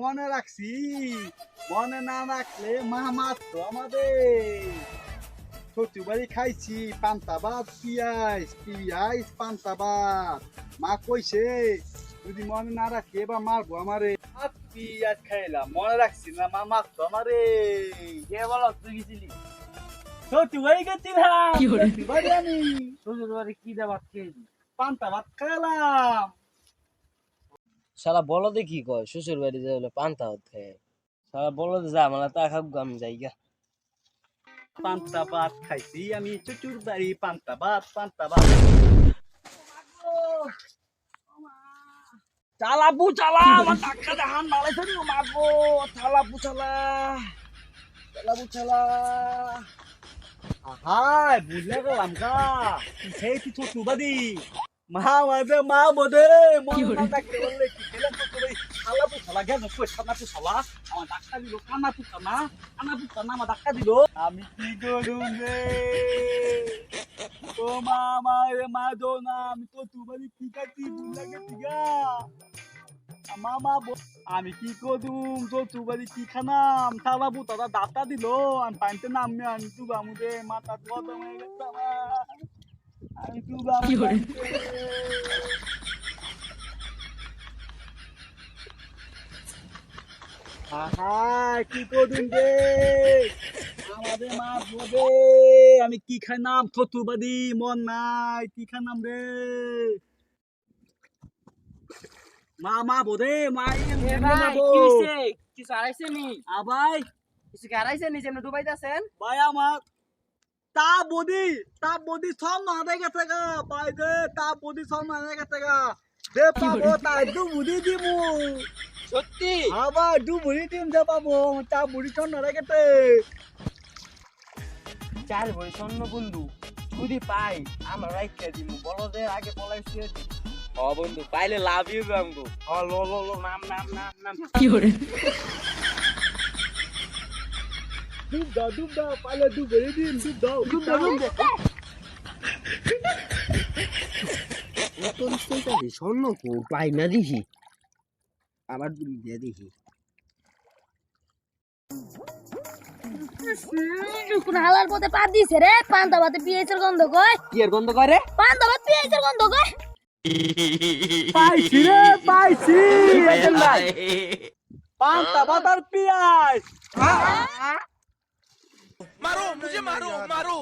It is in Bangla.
মনে রাখছি। মনে না রাখলে মা মারতো আমাদের। শ্বশুরবাড়ি খাইছি পান্তা ভাত পিয়াজ পান্তা ভাত। মা কইছে যদি মনে না রাখি এবার মারবো আমারে। পিয়াজ খাইলাম মনে রাখছি না, মা মারতো আমারে। কে বলো তুই গেছিলি? শ্বশুরবাড়ি গেছিলাম। শ্বশুরবাড়ি আমি শ্বশুর বাড়ি কি দেবার খেয়েছি? পান্তা ভাত খাইলাম। শালা বলদে কি কয় শ্বশুর বাড়ি যাইলে পান্তা ভাত খায়। শালা বলদে যা মানে তা খাব আমি যাই গা। পান্তা ভাত খাইছি আমি শ্বশুরবাড়ি। পান্তা ভাত চালাপু চালা আমার টাকা দেখান মালাইছে নি মাগো। চালাপু চালা হাই বুঝলে গেলাম গা। সেই তুই শ্বশুরবাড়ি মা মাঝে মা বোধে মনে না থাকলে বললে কি খেলাম শ্বশুরবাড়ি। শালা পুছালা গেল কই শালা পুছালা আমার ডাক্তার দিল। কানা পুছানা আমার ডাক্তার দিল। আমি কি করুম রে ও মা আমারে মাদো না। আমি তো তোমারই ঠিক আছি বুঝলা গেছি গা। মামা আমি কি করুম তো তুবারি কি খানাম। শালা পুতারা ডাক্তার দিল। আমি পানিতে নামে আমি তু বামুদে মাথা গরম হয়ে গেছে আমার। আমি তু কি করুন রে আমাদের মা বলে। আমি কি খাইনাম শ্বশুরবাড়ি মন নাই কি খানাম রে। মা বোধে মাই কিছু হারাইছে নি? আবাই কিছু কি হারাইছে নি? যেমন ডুবাই যাচ্ছেন ভাই আমার তা বডি সব মারা গেছে গা। ভাই দে তা বডি সব মারা গেছে গা। দে পাবো তাই দু বুড়ি দিমু। সত্যি? আবার দু বুড়ি দিম দে পাবো। তা বুড়ি সব মারা গেছে। 4 ভরি স্বর্ণ বন্ধু যদি পাই আমার রাইখা দিমু। বলদের আগে পলাইছি। ও বন্ধু পাইলে লাভ ইউ বন্ধু। ও লো নাম কি করে ডুব দাও পালে দু বুড়ি দিম ডুব দাও। তো নিশ্চয়ই স্বর্ণ কো পাই না দেখি। আবার তুমি দিয়ে দেখি। কোন হালার পথে পা দিছে রে। পান্তা ভাতে পিঁয়াজের গন্ধ কয়। কি এর গন্ধ করে? পান্তা ভাত পিঁয়াজের গন্ধ কয়। পাইছি রে পাইছি। পাইছেন ভাই? পান্তা ভাত আর পিয়াজ। मारो मुझे मारो